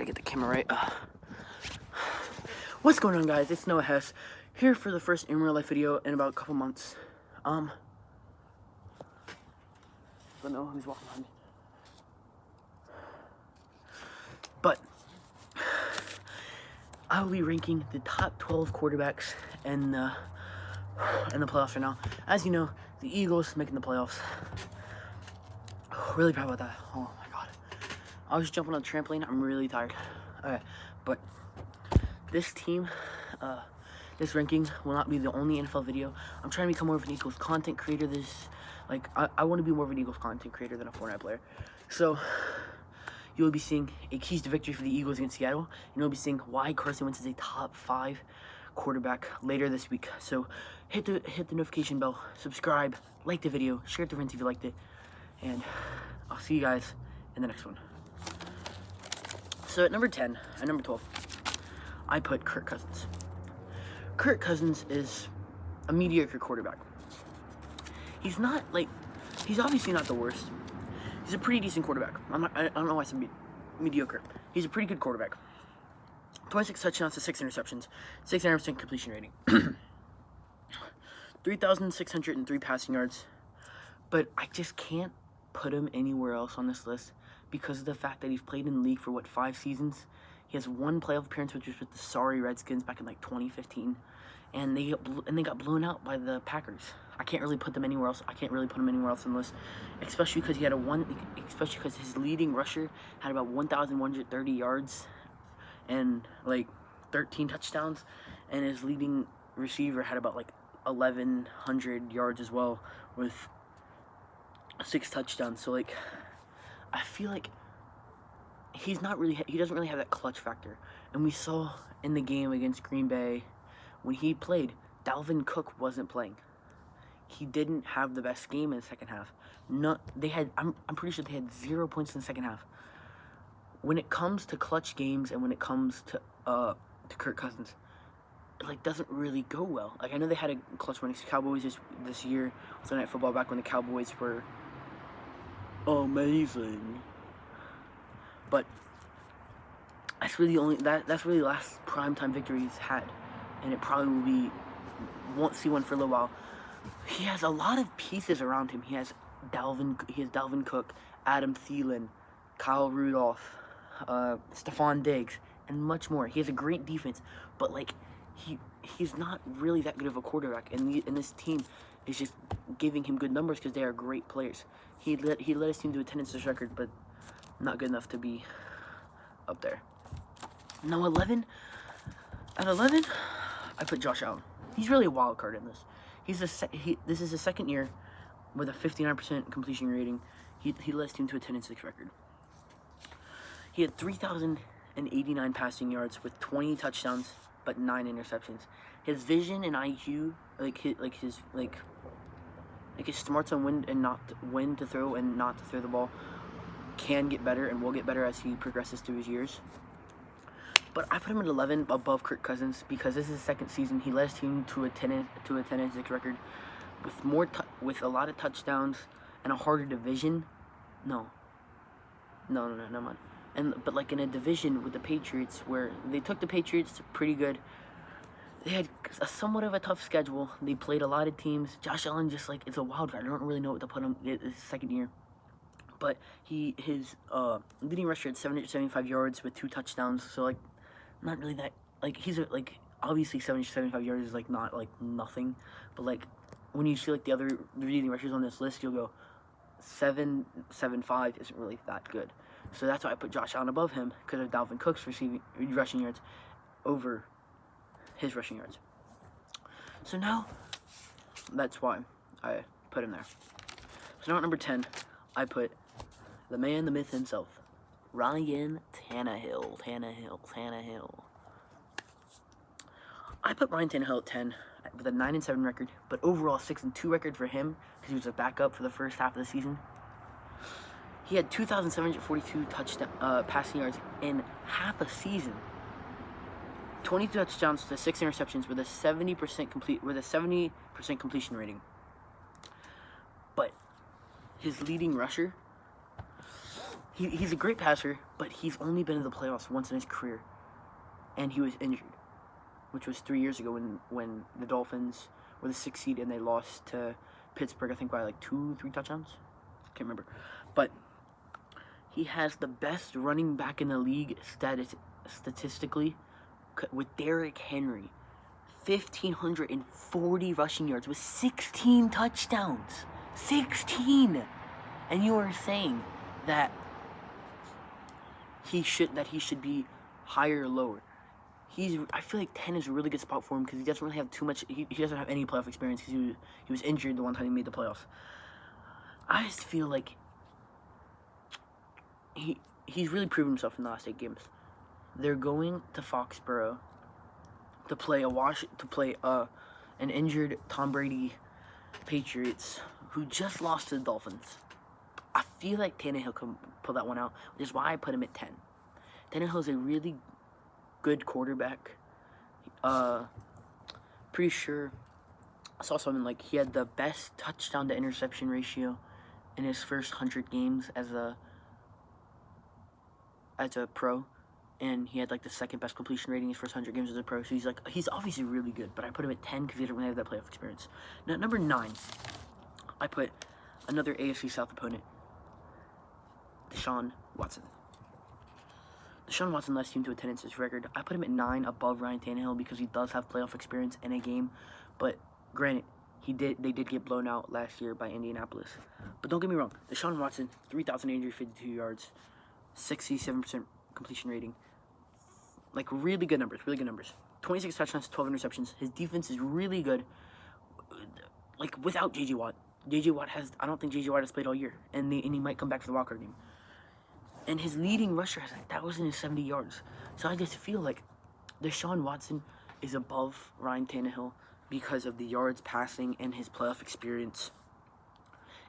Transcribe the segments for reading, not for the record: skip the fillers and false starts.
get the camera right. What's going on, guys? It's Noah Hess here for the first in real life video in about a couple months. Don't know who's walking behind me, but I will be ranking the top 12 quarterbacks in the playoffs right now. As you know, the Eagles making the playoffs. Really proud about that. Oh my god, I was just jumping on the trampoline. I'm really tired. Okay, but this team, this ranking will not be the only NFL video. I'm trying to become more of an Eagles content creator. I want to be more of an Eagles content creator than a Fortnite player. So you'll be seeing a keys to victory for the Eagles against Seattle, and you'll be seeing why Carson Wentz is a top 5 quarterback later this week. So hit the notification bell, subscribe, like the video, share it to friends if you liked it, and I'll see you guys in the next one. So at number 10, at number 12, I put Kirk Cousins. Kirk Cousins is a mediocre quarterback. He's obviously not the worst. He's a pretty decent quarterback. I don't know why I said mediocre. He's a pretty good quarterback. 26 touchdowns to 6 interceptions, 69% completion rating, 3,603 passing yards. But I just can't put him anywhere else on this list because of the fact that he's played in the league for 5 seasons. He has one playoff appearance, which was with the sorry Redskins back in 2015, and they got blown out by the Packers. I can't really put them anywhere else. I can't really put him anywhere else on the list, especially because especially because his leading rusher had about 1,130 yards and 13 touchdowns, and his leading receiver had about 1,100 yards as well with 6 touchdowns. So I feel like he doesn't really have that clutch factor. And we saw in the game against Green Bay when he played, Dalvin Cook wasn't playing. He didn't have the best game in the second half. I'm pretty sure they had 0 points in the second half. When it comes to clutch games and when it comes to Kirk Cousins, it doesn't really go well. I know they had a clutch win against the Cowboys this year, Sunday Night Football, back when the Cowboys were amazing. But that's really the last primetime victory he's had, and it probably won't see one for a little while. He has a lot of pieces around him. He has Dalvin Cook, Adam Thielen, Kyle Rudolph, Stephon Diggs, and much more. He has a great defense, but he's not really that good of a quarterback, and this team is just giving him good numbers because they are great players. He led his team to a attendance record, but not good enough to be up there. Now at 11, I put Josh Allen. He's really a wild card in this. This is his second year with a 59% completion rating. He led his team to a 10-6 record. He had 3,089 passing yards with 20 touchdowns but 9 interceptions. His vision and IQ, his smarts on when to throw and not to throw the ball, can get better and will get better as he progresses through his years. But I put him at 11 above Kirk Cousins because this is his second season. He led his team to a 10-6 record with a lot of touchdowns and a harder division. No, never mind. But in a division with the Patriots, where they took the Patriots pretty good. They had somewhat of a tough schedule. They played a lot of teams. Josh Allen it's a wild card. I don't really know what to put him. It's his second year. But his leading rusher had 775 yards with 2 touchdowns. So not really that he's obviously 775 yards is not nothing. But when you see the other leading rushers on this list, you'll go 775 isn't really that good. So that's why I put Josh Allen above him, because of Dalvin Cook's rushing yards over his rushing yards. So now that's why I put him there. So now at number 10, I put the man, the myth himself, Ryan Tannehill. I put Ryan Tannehill at 10 with a 9-7 record, but overall 6-2 record for him because he was a backup for the first half of the season. He had 2,742 passing yards in half a season. 22 touchdowns to 6 interceptions with a 70% completion rating. But his leading rusher he's a great passer, but he's only been in the playoffs once in his career, and he was injured, which was 3 years ago when the Dolphins were the 6th seed and they lost to Pittsburgh, I think by like 2-3 touchdowns. Can't remember, but he has the best running back in the league statistically with Derrick Henry. 1,540 rushing yards with 16 touchdowns. 16! And you are saying that he should be higher or lower. I feel like 10 is a really good spot for him because he doesn't really have too much. He doesn't have any playoff experience because he was injured the one time he made the playoffs. I just feel like he's really proven himself in the last 8 games. They're going to Foxborough to play an injured Tom Brady Patriots who just lost to the Dolphins. I feel like Tannehill can pull that one out, which is why I put him at 10. Tannehill is a really good quarterback. Pretty sure I saw something like he had the best touchdown to interception ratio in his first 100 games as a pro, and he had like the second best completion rating in his first 100 games as a pro. So he's obviously really good, but I put him at 10 because he didn't really have that playoff experience. Now, number 9, I put another AFC South opponent, Deshaun Watson. Deshaun Watson led his team to a 10-6 record. I put him at 9 above Ryan Tannehill because he does have playoff experience in a game, but granted, they did get blown out last year by Indianapolis. But don't get me wrong, Deshaun Watson, 3,852 yards, 67% completion rating. Like, really good numbers. 26 touchdowns, 12 interceptions. His defense is really good. Like, without J.J. Watt. I don't think J.J. Watt has played all year. And he might come back for the wildcard game. And his leading rusher has 1,070 yards. So I just feel like Deshaun Watson is above Ryan Tannehill because of the yards passing and his playoff experience.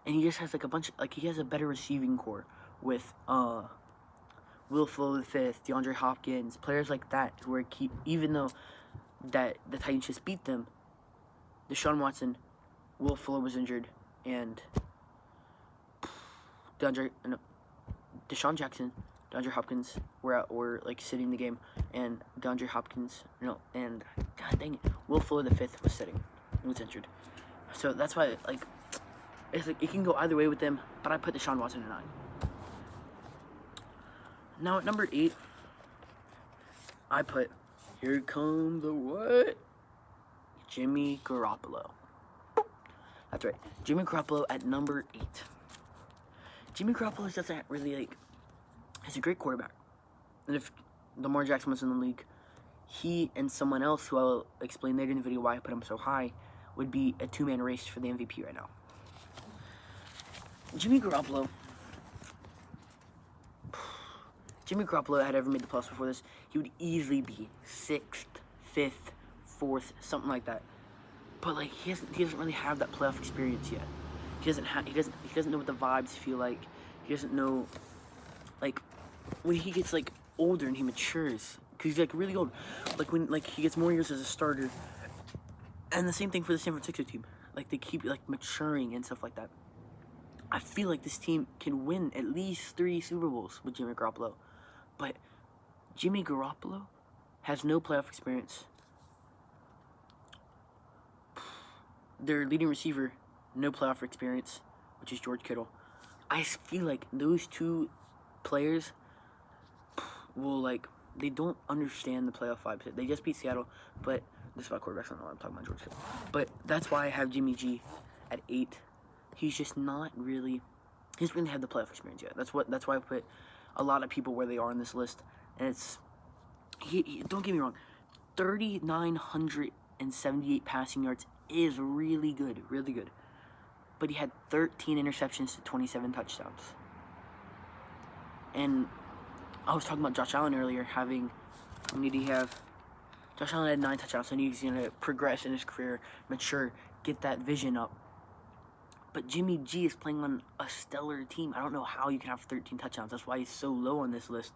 And he just has he has a better receiving core with Will Fuller V, DeAndre Hopkins, players like that who are even though that the Titans just beat them, Deshaun Watson, Will Fuller was injured, and Deshaun Jackson, DeAndre Hopkins were like sitting the game, and DeAndre Hopkins, and god dang it, Will Fuller V was sitting and was injured. So that's why it's like it can go either way with them, but I put Deshaun Watson at 9. Now at number 8, I put, here come the what? Jimmy Garoppolo. That's right, Jimmy Garoppolo at number 8. Jimmy Garoppolo doesn't really he's a great quarterback. And if Lamar Jackson was in the league, he and someone else who I'll explain later in the video why I put him so high would be a 2-man race for the MVP right now. Jimmy Garoppolo had ever made the playoffs before this, he would easily be 6th, 5th, 4th, something like that. But he doesn't really have that playoff experience yet. He doesn't know what the vibes feel like. He doesn't know when he gets older and he matures, because he's really old. When he gets more years as a starter. And the same thing for the San Francisco team. They keep maturing and stuff like that. I feel like this team can win at least 3 Super Bowls with Jimmy Garoppolo. But Jimmy Garoppolo has no playoff experience. Their leading receiver, no playoff experience, which is George Kittle. I feel like those 2 players will they don't understand the playoff vibes. They just beat Seattle, but this is about quarterbacks. I don't know why I'm talking about George Kittle. But that's why I have Jimmy G at 8. He's just not really. He doesn't really have the playoff experience yet. That's why I put a lot of people where they are on this list. And it's don't get me wrong, 3,978 passing yards is really good, but he had 13 interceptions to 27 touchdowns. And I was talking about Josh Allen earlier Josh Allen had 9 touchdowns, so he's going to progress in his career, mature, get that vision up. But Jimmy G is playing on a stellar team. I don't know how you can have 13 touchdowns. That's why he's so low on this list.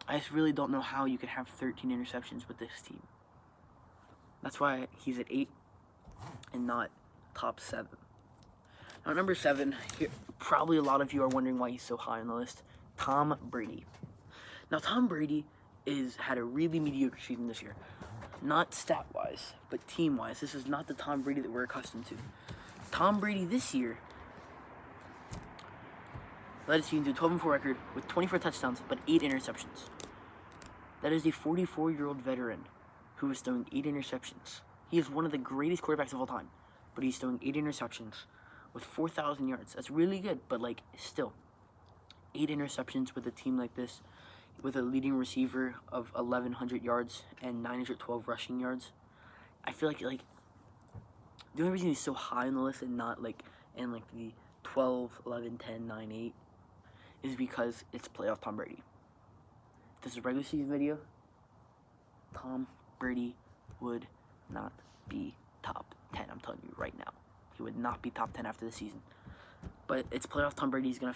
I just really don't know how you can have 13 interceptions with this team. That's why he's at 8 and not top 7. Now, number 7, here, probably a lot of you are wondering why he's so high on the list. Tom Brady. Now, Tom Brady had a really mediocre season this year. Not stat-wise, but team-wise. This is not the Tom Brady that we're accustomed to. Tom Brady this year led his team to a 12-4 record with 24 touchdowns but 8 interceptions. That is a 44-year-old veteran who is throwing 8 interceptions. He is one of the greatest quarterbacks of all time, but he's throwing 8 interceptions with 4,000 yards. That's really good, but like still, 8 interceptions with a team like this, with a leading receiver of 1,100 yards and 912 rushing yards. I feel like the only reason he's so high on the list and not like in like the 12, 11, 10, 9, 8 is because it's playoff Tom Brady. This is a regular season video. Tom Brady would not be top 10. I'm telling you right now, he would not be top 10 after the season. But it's playoff Tom Brady. He's gonna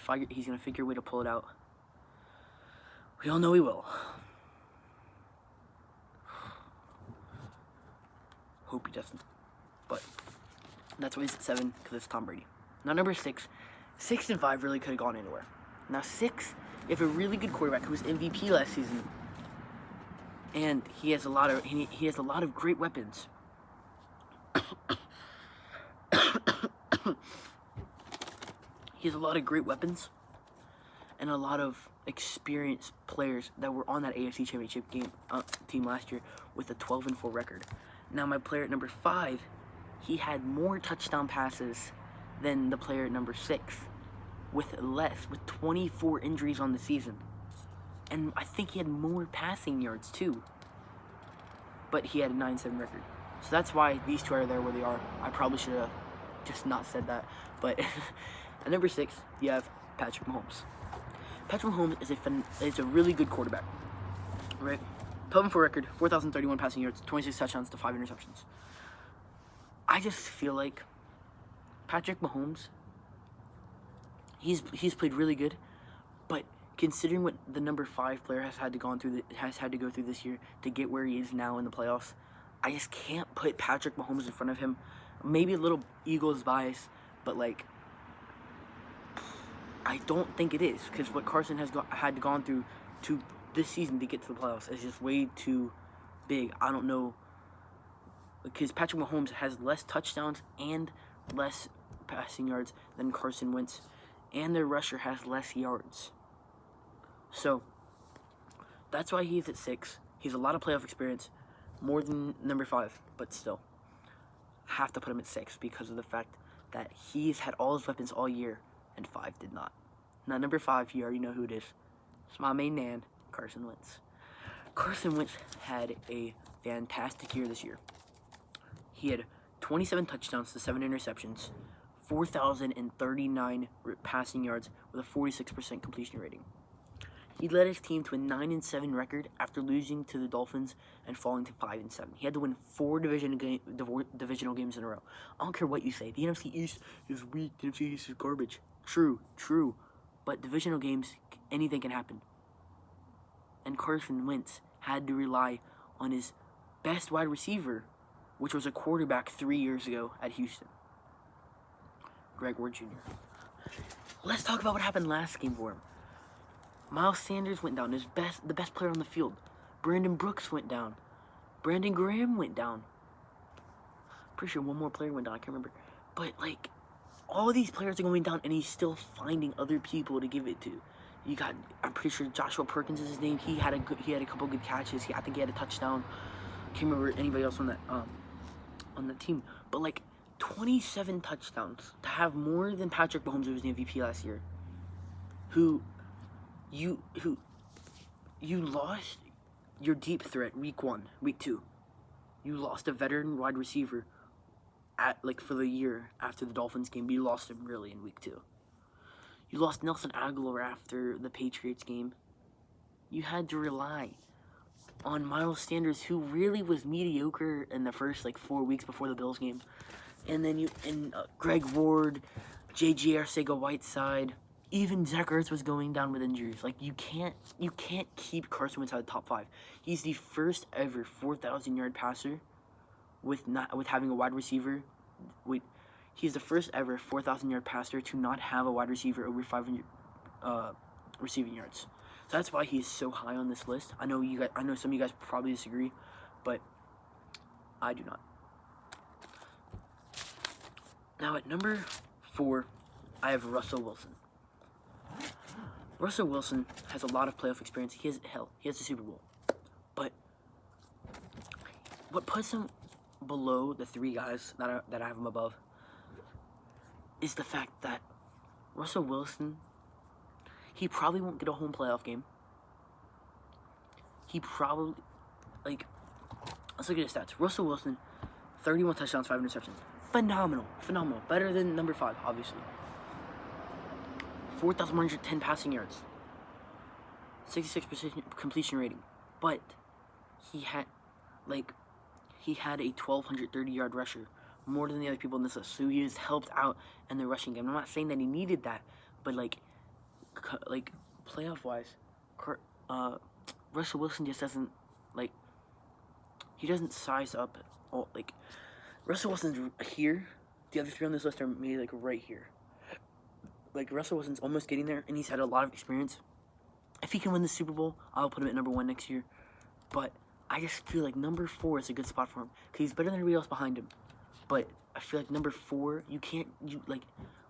figure a way to pull it out. We all know he will. Hope he doesn't. But that's why he's at 7, because it's Tom Brady. Now number 6. 6 and 5 really could have gone anywhere. Now 6, you have a really good quarterback who was MVP last season, and he has a lot of great weapons. He has a lot of great weapons and a lot of experienced players that were on that AFC Championship team last year with a 12-4 record. Now my player at number 5, he had more touchdown passes than the player at number 6, with 24 injuries on the season. And I think he had more passing yards too. But he had a 9-7 record. So that's why these two are there where they are. I probably should have just not said that. But at number 6, you have Patrick Mahomes. Patrick Mahomes is a really good quarterback, right? 12-4 record, 4,031 passing yards, 26 touchdowns to 5 interceptions. I just feel like Patrick Mahomes, he's played really good, but considering what the number 5 player has had to go through this year to get where he is now in the playoffs, I just can't put Patrick Mahomes in front of him. Maybe a little Eagles bias, but like, I don't think it is, because what Carson has had gone through to this season to get to the playoffs is just way too big. I don't know, because Patrick Mahomes has less touchdowns and less passing yards than Carson Wentz, and their rusher has less yards. So that's why he's at 6. He has a lot of playoff experience, more than number 5, but still have to put him at 6 because of the fact that he's had all his weapons all year and 5 did not. Now number 5, you already know who it is. It's my main man, Carson Wentz. Carson Wentz had a fantastic year this year. He had 27 touchdowns to 7 interceptions, 4,039 passing yards with a 46% completion rating. He led his team to a 9-7 record after losing to the Dolphins and falling to 5-7. He had to win 4 divisional games in a row. I don't care what you say. The NFC East is weak. The NFC East is garbage. True. But divisional games, anything can happen. And Carson Wentz had to rely on his best wide receiver, which was a quarterback 3 years ago at Houston, Greg Ward Jr. Let's talk about what happened last game for him. Miles Sanders went down, the best player on the field. Brandon Brooks went down. Brandon Graham went down. Pretty sure one more player went down, I can't remember. But like, all these players are going down, and he's still finding other people to give it to. You got, I'm pretty sure Joshua Perkins is his name. He had a couple good catches. I think he had a touchdown. Can't remember anybody else on that team. But like, 27 touchdowns to have more than Patrick Mahomes, who was the MVP last year. You lost your deep threat week 1, week 2. You lost a veteran wide receiver for the year after the Dolphins game, but you lost him really in week 2. You lost Nelson Aguilar after the Patriots game. You had to rely on Miles Sanders, who really was mediocre in the first 4 weeks before the Bills game. And then Greg Ward, J.J. Arcega-Whiteside, even Zach Ertz was going down with injuries. You can't keep Carson Wentz out of the top 5. He's the first ever 4,000-yard passer with having a wide receiver. He's the first ever 4,000-yard passer to not have a wide receiver over 500 receiving yards. So that's why he's so high on this list. I know some of you guys probably disagree, but I do not. Now at number 4, I have Russell Wilson. Russell Wilson has a lot of playoff experience. He has the Super Bowl. But what puts him below the 3 guys that I have him above is the fact that Russell Wilson, he probably won't get a home playoff game. He probably, let's look at his stats. Russell Wilson, 31 touchdowns, 5 interceptions. Phenomenal. Better than number 5, obviously. 4,110 passing yards. 66% completion rating. But he had a 1,230-yard rusher, more than the other people in this list. So he has helped out in the rushing game. I'm not saying that he needed that, but playoff-wise, Russell Wilson just doesn't, he doesn't size up. Russell Wilson's here. The other 3 on this list are maybe, right here. Russell Wilson's almost getting there, and he's had a lot of experience. If he can win the Super Bowl, I'll put him at number 1 next year. But I just feel like number 4 is a good spot for him, because he's better than everybody else behind him. But I feel like number 4,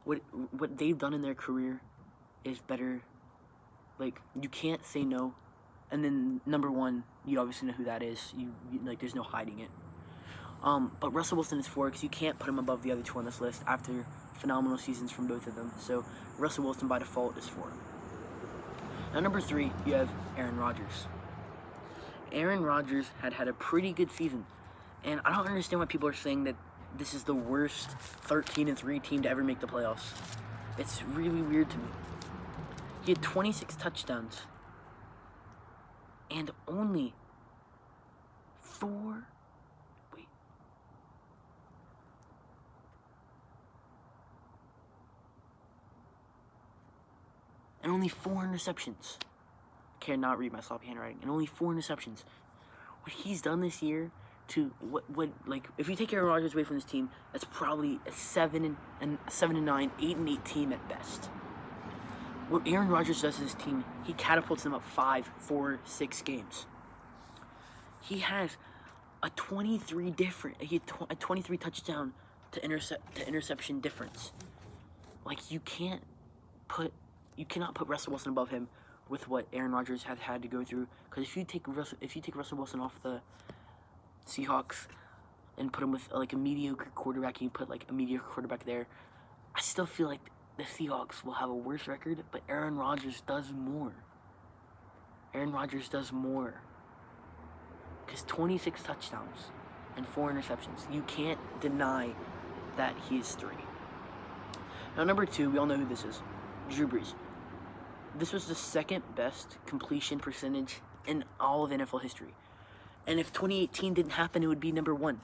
what they've done in their career is better. You can't say no. And then number 1, you obviously know who that is. You there's no hiding it. But Russell Wilson is 4 because you can't put him above the other 2 on this list after phenomenal seasons from both of them. So Russell Wilson by default is 4. Now number 3, you have Aaron Rodgers. Aaron Rodgers had a pretty good season, and I don't understand why people are saying that this is the worst 13-3 team to ever make the playoffs. It's really weird to me. He had 26 touchdowns and only 4 interceptions. Cannot read my sloppy handwriting. And only 4 interceptions. What he's done this year to if you take Aaron Rodgers away from this team, that's probably a 7-9, 8-8 team at best. What Aaron Rodgers does to his team, he catapults them up 5, 4, 6 games. He has a 23 touchdown to interception difference. You cannot put Russell Wilson above him with what Aaron Rodgers has had to go through. Because if you take Russell Wilson off the Seahawks and put him with a mediocre quarterback, and you put a mediocre quarterback there, I still feel like the Seahawks will have a worse record. But Aaron Rodgers does more. Because 26 touchdowns and 4 interceptions. You can't deny that he is 3. Now number 2, we all know who this is. Drew Brees. This was the 2nd best completion percentage in all of NFL history. And if 2018 didn't happen, it would be number 1.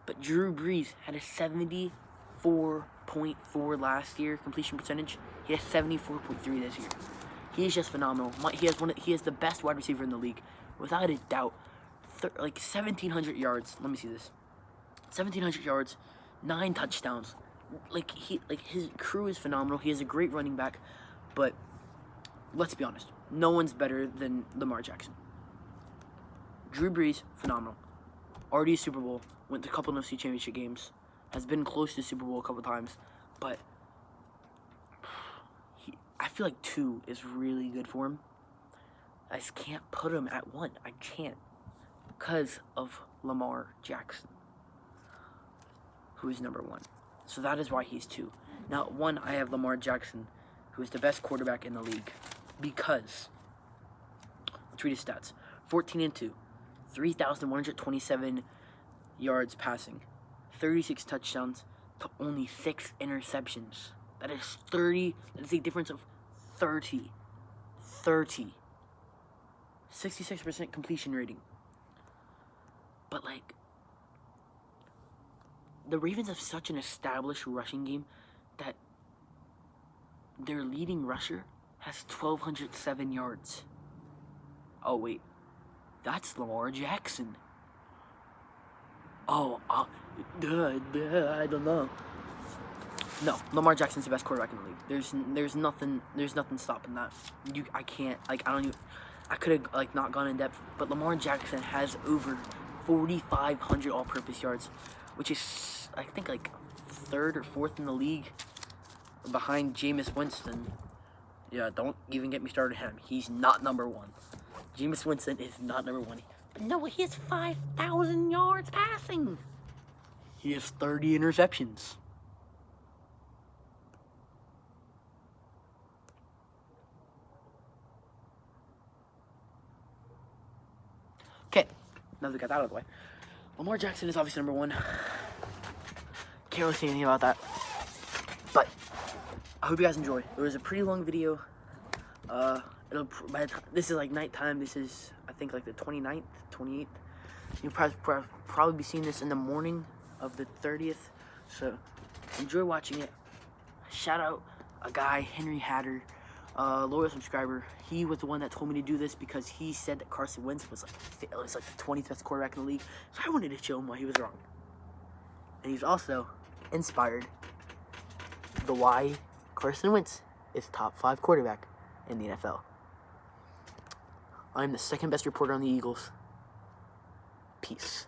But Drew Brees had a 74.4 last year completion percentage. He has 74.3 this year. He is just phenomenal. He has the best wide receiver in the league, without a doubt. 1,700 yards. Let me see this. 1,700 yards, 9 touchdowns. His crew is phenomenal. He has a great running back, but let's be honest, no one's better than Lamar Jackson. Drew Brees, phenomenal. Already a Super Bowl, went to a couple of NFC Championship games, has been close to Super Bowl a couple times, but I feel like 2 is really good for him. I just can't put him at 1. I can't, because of Lamar Jackson, who is number 1. So that is why he's 2. Now, 1, I have Lamar Jackson, who is the best quarterback in the league. Because, let's read his stats. 14-2, 3,127 yards passing, 36 touchdowns to only 6 interceptions. That is a difference of 30. 66% completion rating. But the Ravens have such an established rushing game that their leading rusher has 1,207 yards. Oh, wait. That's Lamar Jackson. Oh, I don't know. No, Lamar Jackson's the best quarterback in the league. There's nothing stopping that. I can't, like, I could have, like, not gone in depth, but Lamar Jackson has over 4,500 all-purpose yards, which is, I think, like, 3rd or 4th in the league behind Jameis Winston. Yeah, don't even get me started on him. He's not number 1. Jameis Winston is not number 1. But no, he has 5,000 yards passing. He has 30 interceptions. Okay, now that we got that out of the way, Lamar Jackson is obviously number 1. Can't really say anything about that. But I hope you guys enjoy. It was a pretty long video. This is like nighttime. This is, I think, like the 29th, 28th. You'll probably be seeing this in the morning of the 30th. So enjoy watching it. Shout out a guy, Henry Hatter, loyal subscriber. He was the one that told me to do this because he said that Carson Wentz was like the 20th best quarterback in the league. So I wanted to show him why he was wrong. And he's also inspired the why Carson Wentz is top 5 quarterback in the NFL. I'm the 2nd best reporter on the Eagles. Peace.